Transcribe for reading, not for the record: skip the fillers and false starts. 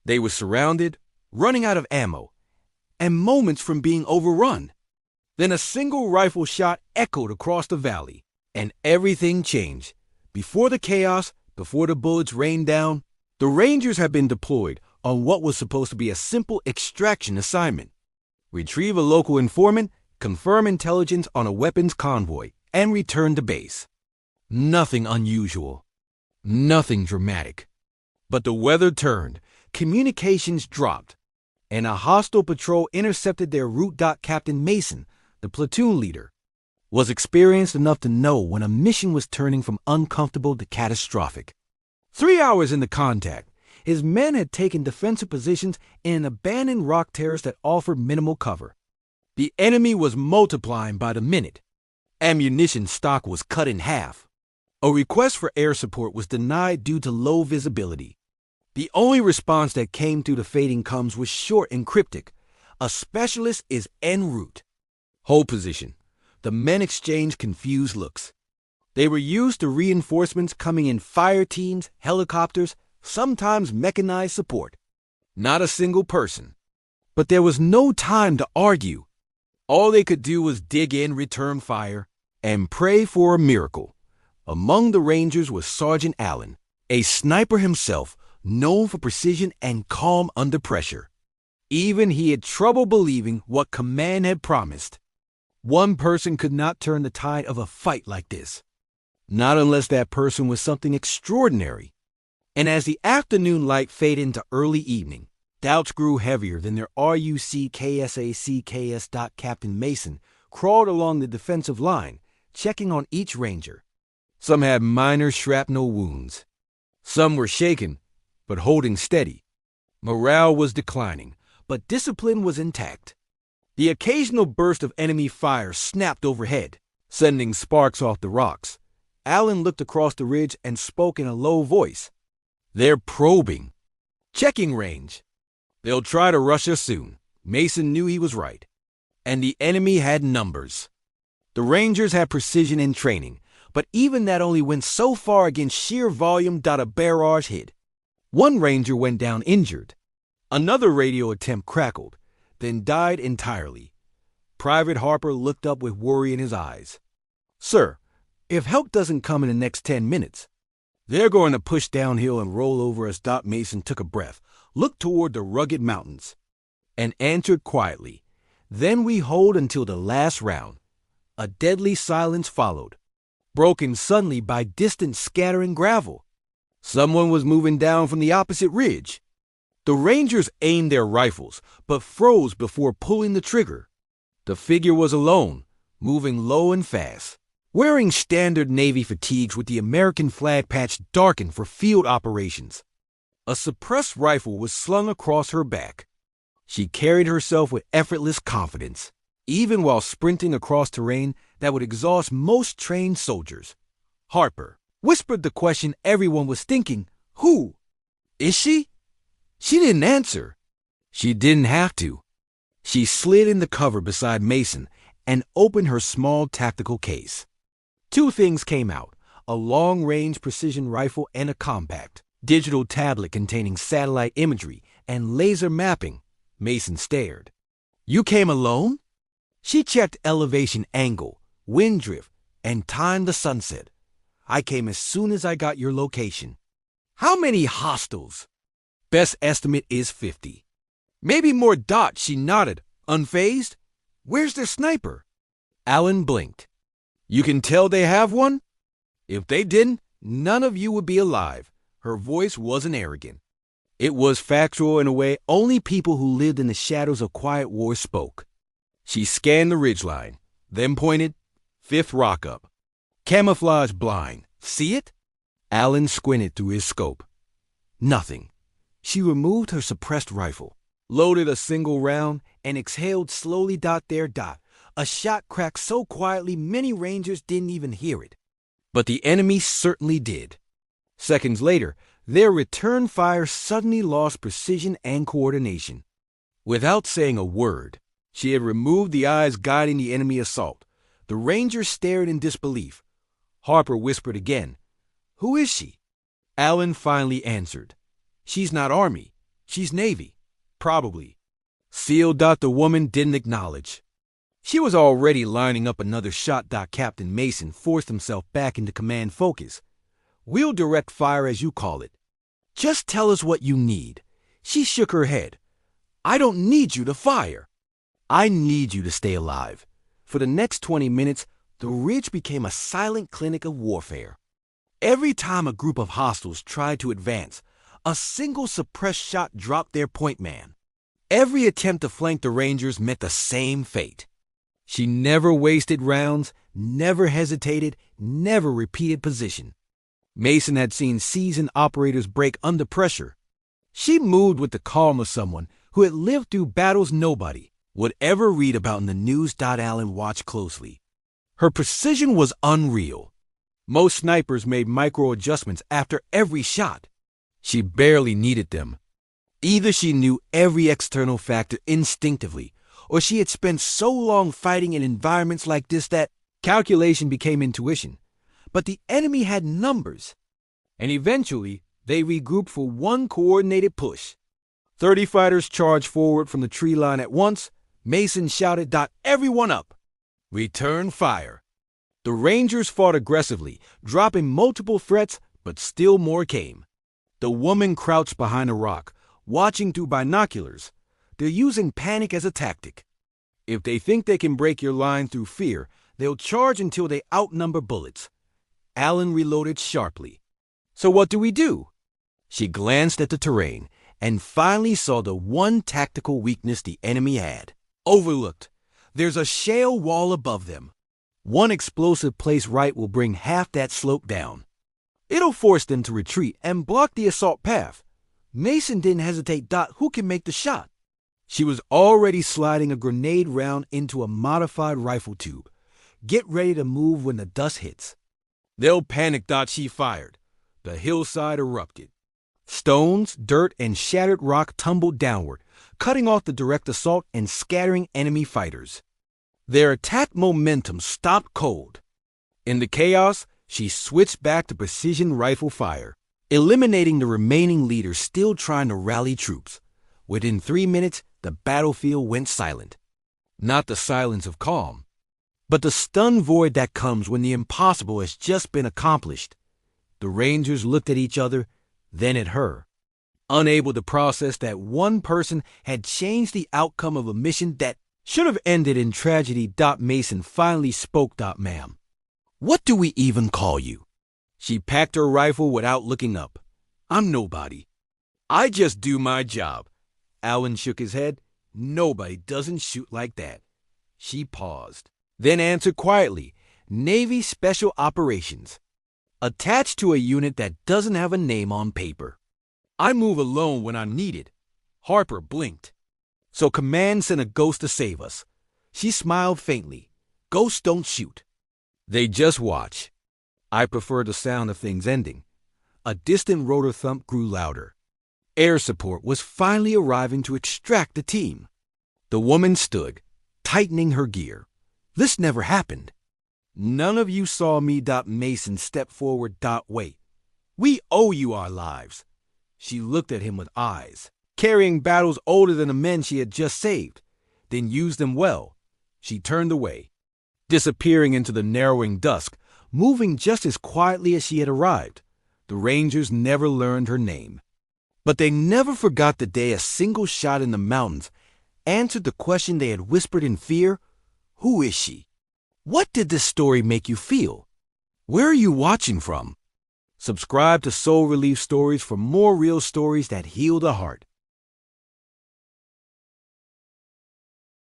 They were surrounded, running out of ammo, and moments from being overrun. Then a single rifle shot echoed across the valley, and everything changed. Before the chaos, before the bullets rained down, the Rangers had been deployed on what was supposed to be a simple extraction assignment. Retrieve a local informant, confirm intelligence on a weapons convoy, and return to base. Nothing unusual. Nothing dramatic. But the weather turned, communications dropped, and a hostile patrol intercepted their route. Captain Mason, the platoon leader, was experienced enough to know when a mission was turning from uncomfortable to catastrophic. 3 hours into contact, his men had taken defensive positions in an abandoned rock terrace that offered minimal cover. The enemy was multiplying by the minute. Ammunition stock was cut in half. A request for air support was denied due to low visibility. The only response that came through the fading comms was short and cryptic. A specialist is en route. Hold position. The men exchanged confused looks. They were used to reinforcements coming in fire teams, helicopters, sometimes mechanized support. Not a single person. But there was no time to argue. All they could do was dig in, return fire, and pray for a miracle. Among the Rangers was Sergeant Allen, a sniper himself, known for precision and calm under pressure. Even he had trouble believing what command had promised. One person could not turn the tide of a fight like this. Not unless that person was something extraordinary. And as the afternoon light faded into early evening, doubts grew heavier than their RUCKSACKS. Captain Mason crawled along the defensive line, checking on each Ranger. Some had minor shrapnel wounds. Some were shaken, but holding steady. Morale was declining, but discipline was intact. The occasional burst of enemy fire snapped overhead, sending sparks off the rocks. Allen looked across the ridge and spoke in a low voice. "They're probing. Checking range. They'll try to rush us soon." Mason knew he was right. And the enemy had numbers. The Rangers had precision in training, but even that only went so far against sheer volume. A barrage hit. One Ranger went down injured. Another radio attempt crackled, then died entirely. Private Harper looked up with worry in his eyes. "Sir, if help doesn't come in the next 10 minutes, they're going to push downhill and roll over us." Mason took a breath, looked toward the rugged mountains, and answered quietly, "Then we hold until the last round." A deadly silence followed, broken suddenly by distant scattering gravel. Someone was moving down from the opposite ridge. The Rangers aimed their rifles, but froze before pulling the trigger. The figure was alone, moving low and fast, wearing standard Navy fatigues with the American flag patch darkened for field operations. A suppressed rifle was slung across her back. She carried herself with effortless confidence, even while sprinting across terrain that would exhaust most trained soldiers. "Harper," whispered the question everyone was thinking. "Who? Is she?" She didn't answer. She didn't have to. She slid in the cover beside Mason and opened her small tactical case. 2 things came out, a long-range precision rifle and a compact digital tablet containing satellite imagery and laser mapping. Mason stared. "You came alone?" She checked elevation angle, wind drift, and timed the sunset. "I came as soon as I got your location." "How many hostiles?" "Best estimate is 50. "Maybe more." She nodded, unfazed. "Where's their sniper?" Allen blinked. "You can tell they have one? If they didn't, none of you would be alive." Her voice wasn't arrogant. It was factual in a way only people who lived in the shadows of quiet war spoke. She scanned the ridgeline, then pointed. 5th rock up. Camouflage blind. "See it?" Allen squinted through his scope. Nothing. She removed her suppressed rifle, loaded a single round, and exhaled slowly. There. A shot cracked so quietly many Rangers didn't even hear it. But the enemy certainly did. Seconds later, their return fire suddenly lost precision and coordination. Without saying a word, she had removed the eyes guiding the enemy assault. The Rangers stared in disbelief. Harper whispered again, "Who is she?" Allen finally answered, "She's not Army. She's Navy. Probably. SEAL. The woman didn't acknowledge. She was already lining up another shot. Captain Mason forced himself back into command focus. We'll direct fire as you call it. Just tell us what you need. She shook her head. I don't need you to fire. I need you to stay alive. For the next 20 minutes, the ridge became a silent clinic of warfare. Every time a group of hostiles tried to advance, a single suppressed shot dropped their point man. Every attempt to flank the Rangers met the same fate. She never wasted rounds, never hesitated, never repeated position. Mason had seen seasoned operators break under pressure. She moved with the calm of someone who had lived through battles nobody would ever read about in the news. Allen watched closely. Her precision was unreal. Most snipers made micro-adjustments after every shot. She barely needed them. Either she knew every external factor instinctively, or she had spent so long fighting in environments like this that calculation became intuition. But the enemy had numbers, and eventually they regrouped for one coordinated push. 30 fighters charged forward from the tree line at once. Mason shouted, Everyone up! Return fire! The Rangers fought aggressively, dropping multiple threats, but still more came. The woman crouched behind a rock, watching through binoculars. They're using panic as a tactic. If they think they can break your line through fear, they'll charge until they outnumber bullets. Allen reloaded sharply. So what do we do? She glanced at the terrain and finally saw the one tactical weakness the enemy had. Overlooked. There's a shale wall above them. One explosive placed right will bring half that slope down. It'll force them to retreat and block the assault path. Mason didn't hesitate. Who can make the shot? She was already sliding a grenade round into a modified rifle tube. Get ready to move when the dust hits. They'll panic. She fired. The hillside erupted. Stones, dirt, and shattered rock tumbled downward, cutting off the direct assault and scattering enemy fighters. Their attack momentum stopped cold. In the chaos, she switched back to precision rifle fire, eliminating the remaining leaders still trying to rally troops. Within 3 minutes, the battlefield went silent. Not the silence of calm, but the stunned void that comes when the impossible has just been accomplished. The Rangers looked at each other, then at her, unable to process that one person had changed the outcome of a mission that should have ended in tragedy. Mason finally spoke. Ma'am, what do we even call you? She packed her rifle without looking up. I'm nobody. I just do my job. Allen shook his head. Nobody doesn't shoot like that. She paused, then answered quietly. Navy Special Operations. Attached to a unit that doesn't have a name on paper. I move alone when I'm needed. Harper blinked. So command sent a ghost to save us. She smiled faintly. Ghosts don't shoot. They just watch. I prefer the sound of things ending. A distant rotor thump grew louder. Air support was finally arriving to extract the team. The woman stood, tightening her gear. This never happened. None of you saw me. Mason stepped forward. Wait. We owe you our lives. She looked at him with eyes, carrying battles older than the men she had just saved. Then used them well. She turned away, disappearing into the narrowing dusk, moving just as quietly as she had arrived. The Rangers never learned her name. But they never forgot the day a single shot in the mountains answered the question they had whispered in fear. Who is she? What did this story make you feel? Where are you watching from? Subscribe to Soul Relief Stories for more real stories that heal the heart.